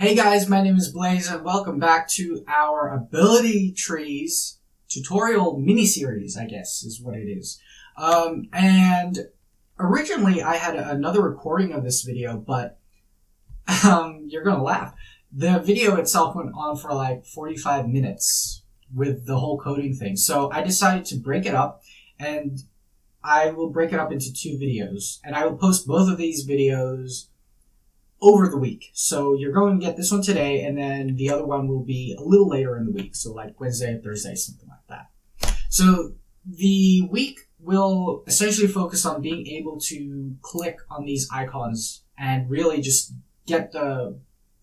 Hey guys, my name is Blaze and welcome back to our ability trees tutorial mini-series, I guess is what it is. And originally I had another recording of this video, but you're gonna laugh. The video itself went on for like 45 minutes with the whole coding thing. So I decided to break it up, and I will break it up into two videos, and I will post both of these videos over the week. So you're going to get this one today, and then the other one will be a little later in the week. So like Wednesday, Thursday, something like that. So the week will essentially focus on being able to click on these icons and really just get the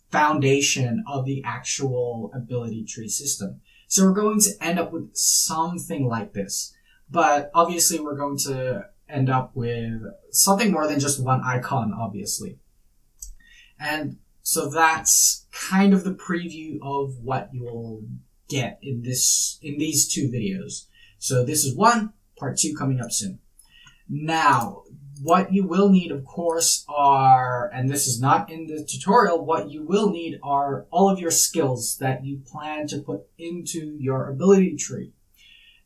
foundation of the actual ability tree system. So we're going to end up with something like this. But obviously we're going to end up with something more than just one icon, obviously. And so that's kind of the preview of what you will get in these two videos. So this is one, part two coming up soon. Now, what you will need, of course, are, and this is not in the tutorial, what you will need are all of your skills that you plan to put into your ability tree.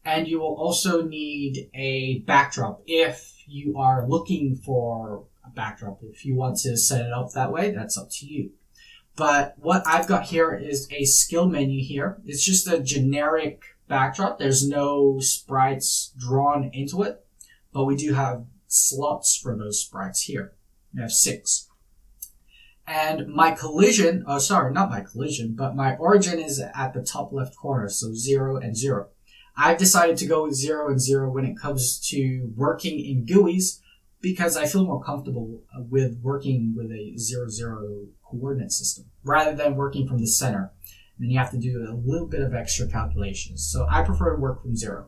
And you will also need a backdrop if you are looking for a backdrop. If you want to set it up that way, that's up to you. But what I've got here is a skill menu here. It's just a generic backdrop. There's no sprites drawn into it, but we do have slots for those sprites here. We have 6. And my collision, not my collision, but my origin is at the top left corner, so 0 and 0. I've decided to go with 0 and 0 when it comes to working in GUIs because I feel more comfortable with working with a 0-0 coordinate system rather than working from the center. And you have to do a little bit of extra calculations. So I prefer to work from 0.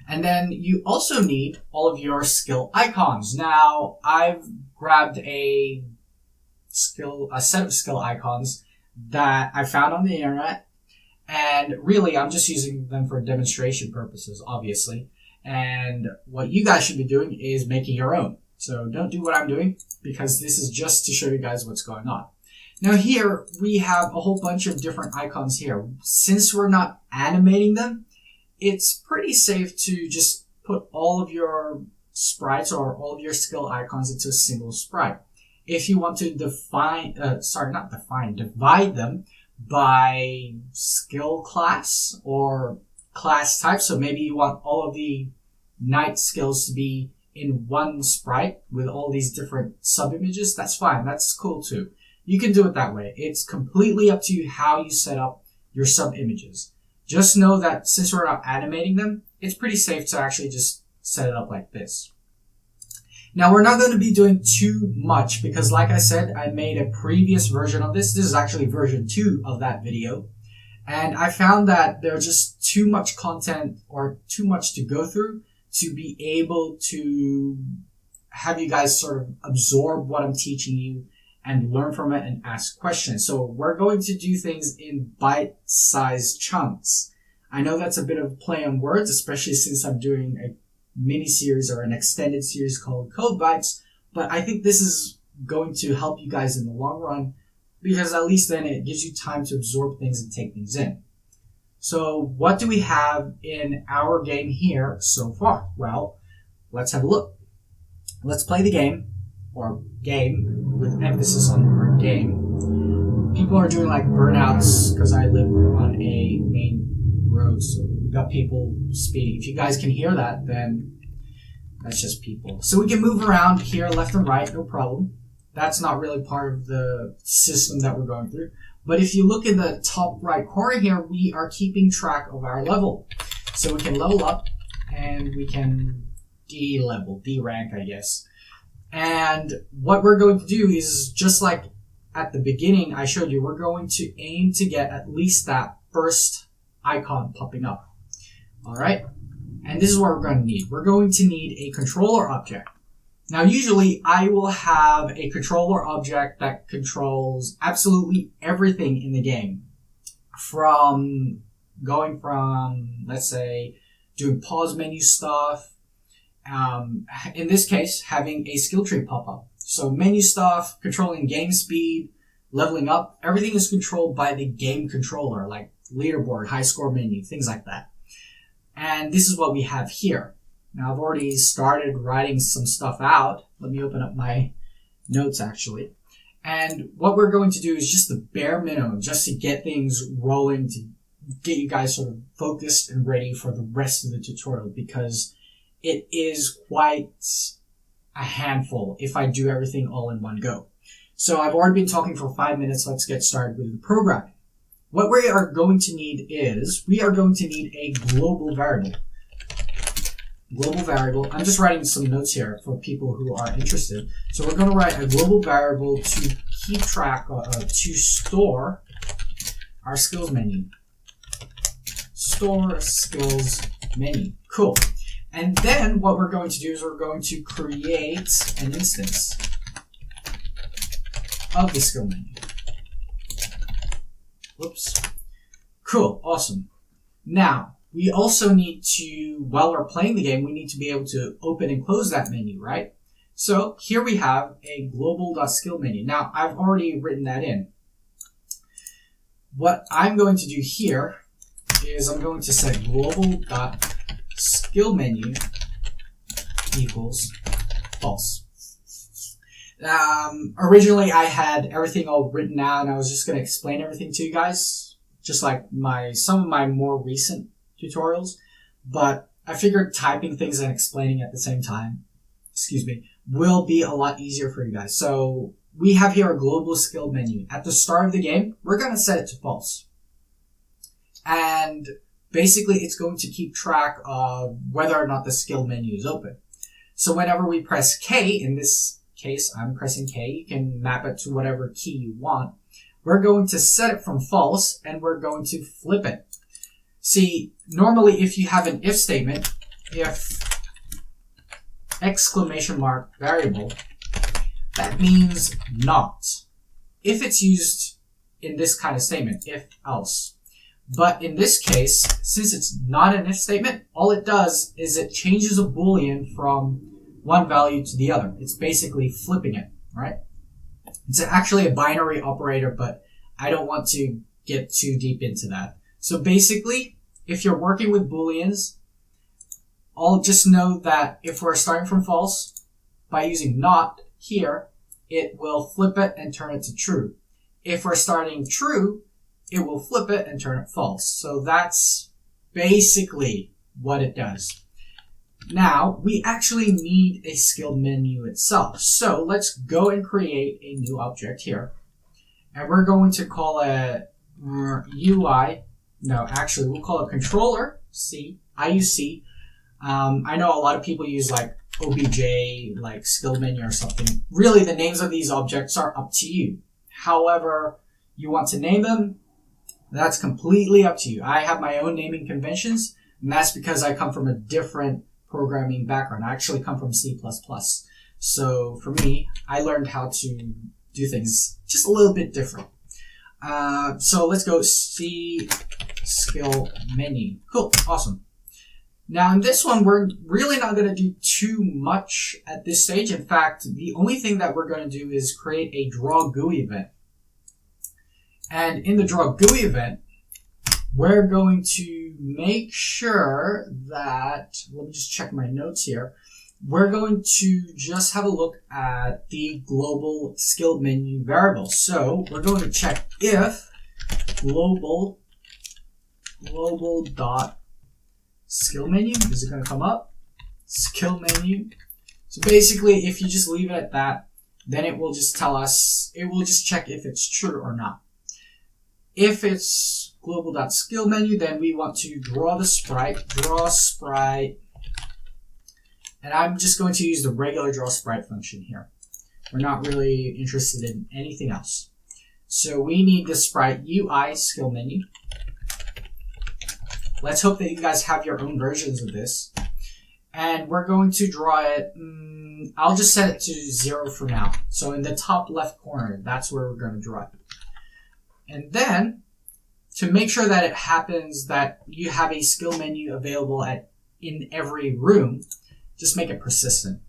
And then you also need all of your skill icons. Now, I've grabbed a set of skill icons that I found on the internet. And really, I'm just using them for demonstration purposes, obviously. And what you guys should be doing is making your own. So don't do what I'm doing, because this is just to show you guys what's going on. Now here, we have a whole bunch of different icons here. Since we're not animating them, it's pretty safe to just put all of your sprites or all of your skill icons into a single sprite. If you want to divide them by skill class or class type. So maybe you want all of the knight skills to be in one sprite with all these different sub-images. That's fine. That's cool too. You can do it that way. It's completely up to you how you set up your sub-images. Just know that since we're not animating them, it's pretty safe to actually just set it up like this. Now, we're not going to be doing too much because, like I said, I made a previous version of this. This is actually version 2 of that video. And I found that there's just too much content or too much to go through to be able to have you guys sort of absorb what I'm teaching you and learn from it and ask questions. So we're going to do things in bite-sized chunks. I know that's a bit of a play on words, especially since I'm doing a mini-series or an extended series called Code Bites, but I think this is going to help you guys in the long run because at least then it gives you time to absorb things and take things in. So what do we have in our game here so far? Well, let's have a look. Let's play the game, or game with emphasis on the word game. People are doing like burnouts because I live on a main road, so we've got people speeding. If you guys can hear that, then that's just people. So we can move around here left and right, no problem. That's not really part of the system that we're going through. But if you look in the top right corner here, we are keeping track of our level. So we can level up and we can D-level, D-rank, I guess. And what we're going to do is just like at the beginning I showed you, we're going to aim to get at least that first icon popping up. Alright? And this is what we're going to need. We're going to need a controller object. Now usually I will have a controller object that controls absolutely everything in the game. Going from, let's say, doing pause menu stuff. In this case, having a skill tree pop up. So menu stuff, controlling game speed, leveling up, everything is controlled by the game controller, like leaderboard, high score menu, things like that. And this is what we have here. Now I've already started writing some stuff out. Let me open up my notes actually. And what we're going to do is just the bare minimum, just to get things rolling, to get you guys sort of focused and ready for the rest of the tutorial, because it is quite a handful if I do everything all in one go. So I've already been talking for 5 minutes. Let's get started with the programming. What we are going to need is, we are going to need a global variable. Global variable. I'm just writing some notes here for people who are interested. So we're going to write a global variable to keep track of, to store our skills menu. Store skills menu. Cool. And then what we're going to do is we're going to create an instance of the skill menu. Whoops. Cool. Awesome. Now, we also need to, while we're playing the game, we need to be able to open and close that menu, right? So here we have a global.skill menu. Now, I've already written that in. What I'm going to do here is I'm going to set global.skill menu equals false. Originally I had everything all written out and I was just going to explain everything to you guys, just like some of my more recent tutorials, but I figured typing things and explaining at the same time, will be a lot easier for you guys. So we have here a global skill menu. At the start of the game, we're going to set it to false. And basically it's going to keep track of whether or not the skill menu is open. So whenever we press K, in this case, I'm pressing K, you can map it to whatever key you want. We're going to set it from false and we're going to flip it. See, normally if you have an if statement, if exclamation mark variable, that means not. If it's used in this kind of statement, if else. But in this case, since it's not an if statement, all it does is it changes a Boolean from one value to the other. It's basically flipping it, right? It's actually a binary operator, but I don't want to get too deep into that. So basically, if you're working with Booleans, I'll just know that if we're starting from false, by using not here, it will flip it and turn it to true. If we're starting true, it will flip it and turn it false. So that's basically what it does. Now, we actually need a skill menu itself. So let's go and create a new object here. And we're going to call it UI. No, actually, we'll call it controller, C. I use C. I know a lot of people use like OBJ, like skill menu or something. Really, the names of these objects are up to you. However you want to name them, that's completely up to you. I have my own naming conventions, and that's because I come from a different programming background. I actually come from C++. So for me, I learned how to do things just a little bit different. So let's go C skill menu. Cool. Awesome. Now in this one, we're really not going to do too much at this stage. In fact, the only thing that we're going to do is create a draw GUI event. And in the draw GUI event, we're going to make sure that, let me just check my notes here. We're going to just have a look at the global skill menu variable. So we're going to check if global dot skill menu, is it going to come up? Skill menu. So basically, if you just leave it at that, then it will just tell us, it will just check if it's true or not. If it's global.skill menu, then we want to draw the sprite, and I'm just going to use the regular draw sprite function here. We're not really interested in anything else. So we need the sprite UI skill menu. Let's hope that you guys have your own versions of this. And we're going to draw it, I'll just set it to 0 for now. So in the top left corner, that's where we're going to draw it. And then, to make sure that it happens that you have a skill menu available in every room, just make it persistent.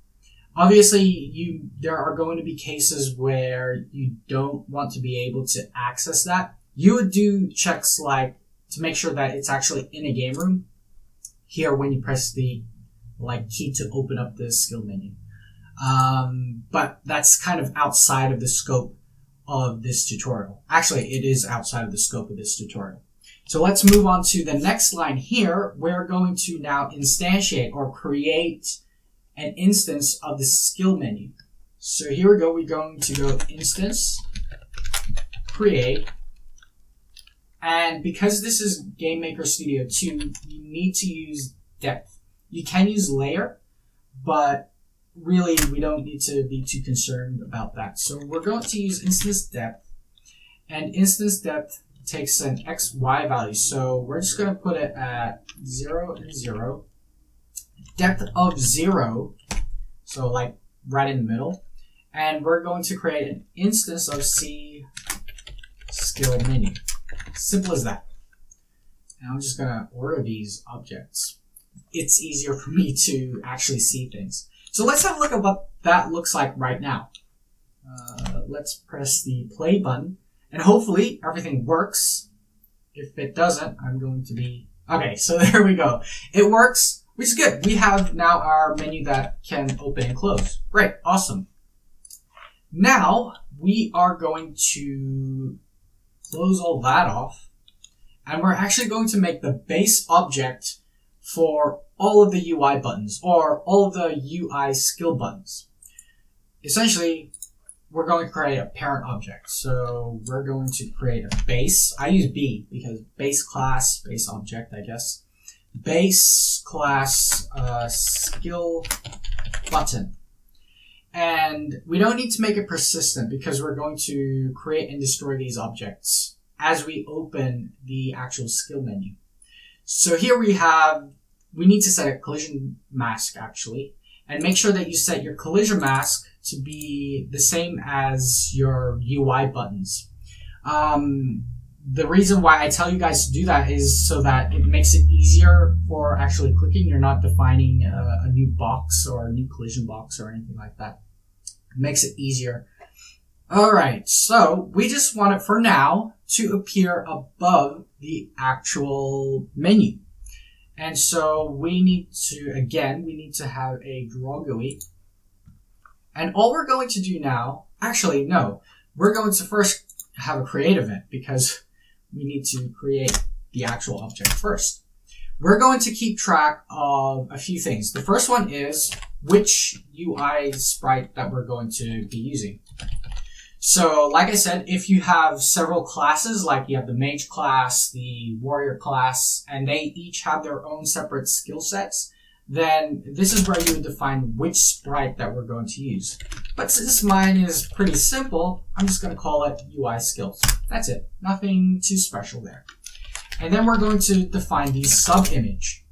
Obviously, there are going to be cases where you don't want to be able to access that. You would do checks like to make sure that it's actually in a game room here when you press the key to open up the skill menu. But that's kind of outside of the scope of this tutorial. Actually, it is outside of the scope of this tutorial. So let's move on to the next line here. We're going to now instantiate or create an instance of the skill menu. So here we go. We're going to go instance, create, and because this is GameMaker Studio 2, you need to use depth. You can use layer, but really we don't need to be too concerned about that. So we're going to use instance depth, and instance depth takes an XY value. So we're just going to put it at 0 and 0. Depth of 0, so like right in the middle. And we're going to create an instance of C skill menu. Simple as that. And I'm just going to order these objects. It's easier for me to actually see things. So let's have a look at what that looks like right now. Let's press the play button. And hopefully everything works. If it doesn't, I'm going to be... Okay, so there we go. It works, which is good. We have now our menu that can open and close. Great, awesome. Now, we are going to close all that off. And we're actually going to make the base object for all of the UI buttons, or all of the UI skill buttons. Essentially, we're going to create a parent object. So we're going to create a base. I use B because base class, base object, I guess. Base class skill button. And we don't need to make it persistent because we're going to create and destroy these objects as we open the actual skill menu. So here we need to set a collision mask actually, and make sure that you set your collision mask to be the same as your UI buttons. The reason why I tell you guys to do that is so that it makes it easier for actually clicking. You're not defining a new box or a new collision box or anything like that. It makes it easier. Alright, so we just want it for now to appear above the actual menu. And so we need to have a draw GUI. And all we're going to do now, actually, no, we're going to first have a create event because we need to create the actual object first. We're going to keep track of a few things. The first one is which UI sprite that we're going to be using. So, like I said, if you have several classes, like you have the mage class, the warrior class, and they each have their own separate skill sets, then this is where you would define which sprite that we're going to use. But since mine is pretty simple, I'm just going to call it UI skills. That's it. Nothing too special there. And then we're going to define the sub-image.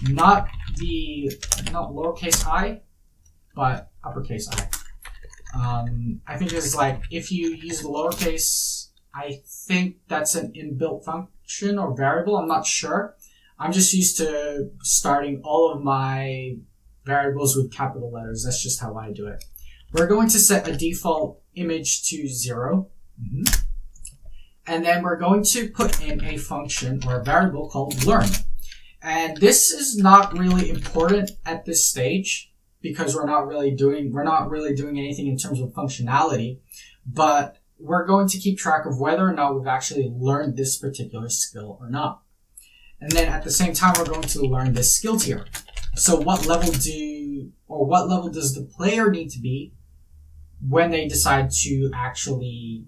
Not lowercase I, but uppercase I. I think it's like, if you use the lowercase, I think that's an inbuilt function or variable. I'm not sure. I'm just used to starting all of my variables with capital letters. That's just how I do it. We're going to set a default image to 0. And then we're going to put in a function or a variable called learn. And this is not really important at this stage because we're not really doing anything in terms of functionality, but we're going to keep track of whether or not we've actually learned this particular skill or not. And then at the same time, we're going to learn this skill tier. So what level does the player need to be when they decide to actually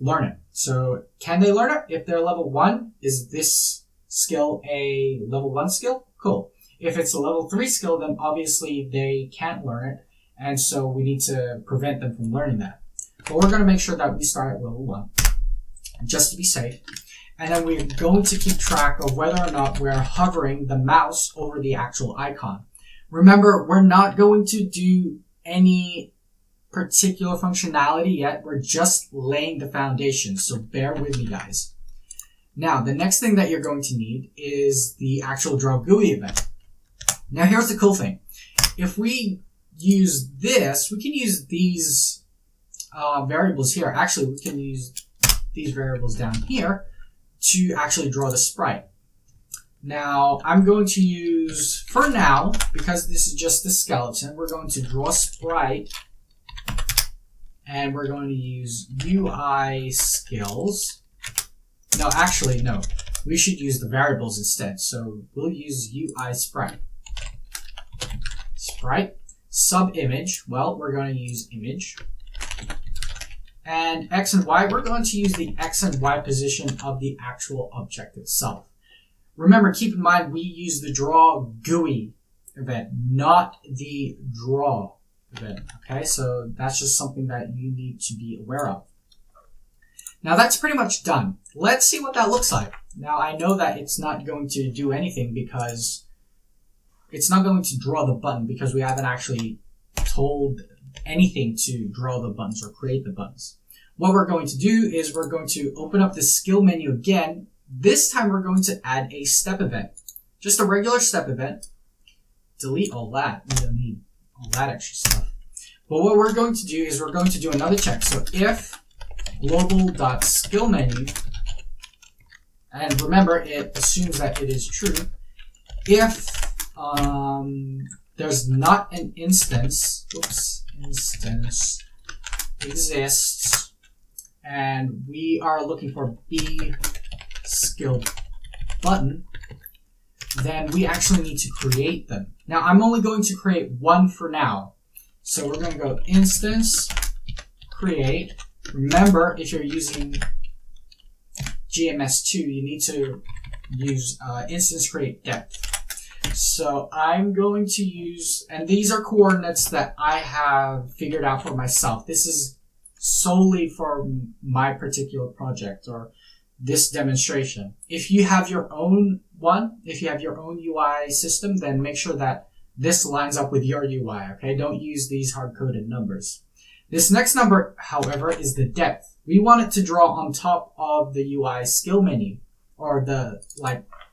learn it? So can they learn it? If they're level 1, is this skill a level 1 skill? Cool. If it's a level 3 skill, then obviously they can't learn it. And so we need to prevent them from learning that. But we're going to make sure that we start at level 1, just to be safe. And then we're going to keep track of whether or not we're hovering the mouse over the actual icon. Remember, we're not going to do any particular functionality yet. We're just laying the foundation, so bear with me, guys. Now, the next thing that you're going to need is the actual draw GUI event. Now, here's the cool thing. If we use this. We can use these variables here. Actually, we can use these variables down here to actually draw the sprite. Now, I'm going to use, for now, because this is just the skeleton, we're going to draw sprite, and we're going to use UI skills. No, actually, no. We should use the variables instead. So we'll use UI sprite. Sprite. Sub-image, well, we're going to use image. And X and Y, we're going to use the X and Y position of the actual object itself. Remember, keep in mind, we use the draw GUI event, not the draw event. Okay, so that's just something that you need to be aware of. Now that's pretty much done. Let's see what that looks like. Now I know that it's not going to do anything because it's not going to draw the button because we haven't actually told anything to draw the buttons or create the buttons. What we're going to do is we're going to open up the skill menu again. This time we're going to add a step event. Just a regular step event. Delete all that. We don't need all that extra stuff. But what we're going to do is we're going to do another check. So if global.skillMenu, and remember it assumes that it is true, if there's not an instance exists, and we are looking for B skill button, then we actually need to create them. Now I'm only going to create one for now. So we're going to go instance create. Remember, if you're using GMS2, you need to use instance create depth. So I'm going to use, and these are coordinates that I have figured out for myself. This is solely for my particular project or this demonstration. If you have your own one, if you have your own UI system, then make sure that this lines up with your UI, okay? Don't use these hard-coded numbers. This next number, however, is the depth. We want it to draw on top of the UI skill menu, or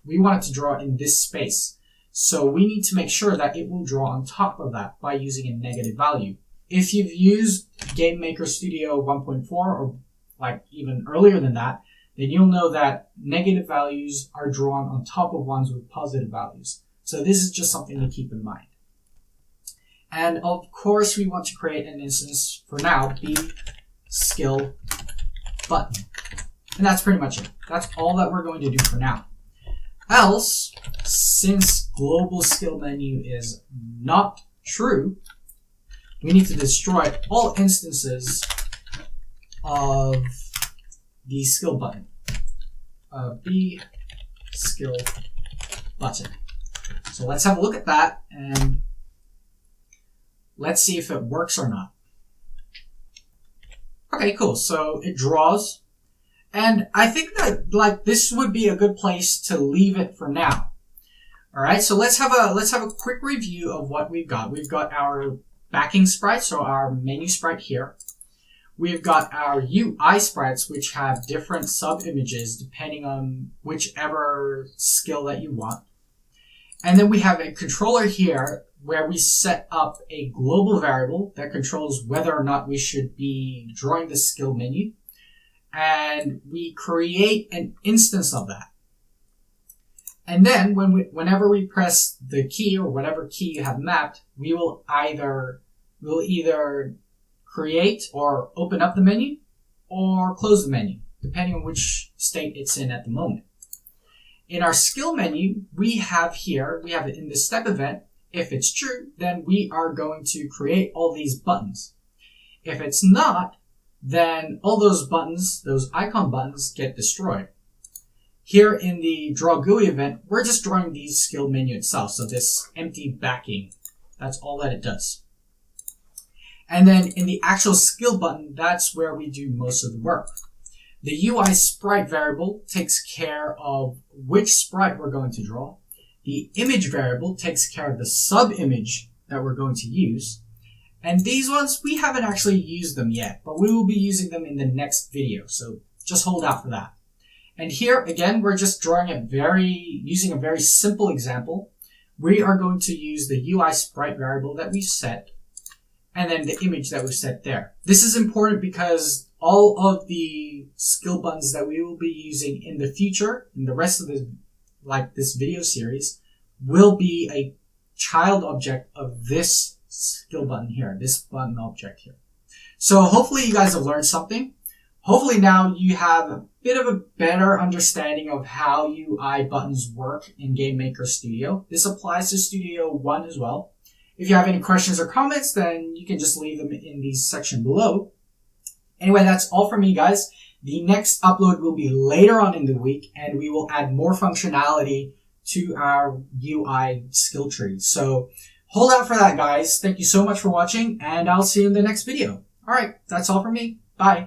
we want it to draw in this space. So we need to make sure that it will draw on top of that by using a negative value. If you've used Game Maker Studio 1.4 or even earlier than that, then you'll know that negative values are drawn on top of ones with positive values. So this is just something to keep in mind. And of course, we want to create an instance for now, B skill button. And that's pretty much it. That's all that we're going to do for now. Else, since global skill menu is not true, we need to destroy all instances of the skill button. B skill button. So let's have a look at that and let's see if it works or not. Okay, cool. So it draws. And I think that this would be a good place to leave it for now. All right, so let's have a quick review of what we've got. We've got our backing sprite, so our menu sprite here. We've got our UI sprites, which have different sub-images depending on whichever skill that you want. And then we have a controller here where we set up a global variable that controls whether or not we should be drawing the skill menu. And we create an instance of that. And then whenever we press the key or whatever key you have mapped, we'll either create or open up the menu or close the menu, depending on which state it's in at the moment. In our skill menu, we have it in the step event. If it's true, then we are going to create all these buttons. If it's not, then all those buttons, those icon buttons, get destroyed. Here in the draw GUI event, we're just drawing the skill menu itself. So this empty backing, that's all that it does. And then in the actual skill button, that's where we do most of the work. The UI sprite variable takes care of which sprite we're going to draw. The image variable takes care of the sub-image that we're going to use. And these ones, we haven't actually used them yet, but we will be using them in the next video. So just hold out for that. And here, again, we're just drawing it using a very simple example. We are going to use the UI sprite variable that we set and then the image that was set there. This is important because all of the skill buttons that we will be using in the future, in the rest of this video series, will be a child object of this skill button here, this button object here. So hopefully you guys have learned something. Hopefully now you have a bit of a better understanding of how UI buttons work in GameMaker Studio. This applies to Studio One as well. If you have any questions or comments, then you can just leave them in the section below. Anyway, that's all from me, guys. The next upload will be later on in the week, and we will add more functionality to our UI skill tree. So hold out for that, guys. Thank you so much for watching, and I'll see you in the next video. All right, that's all from me. Bye.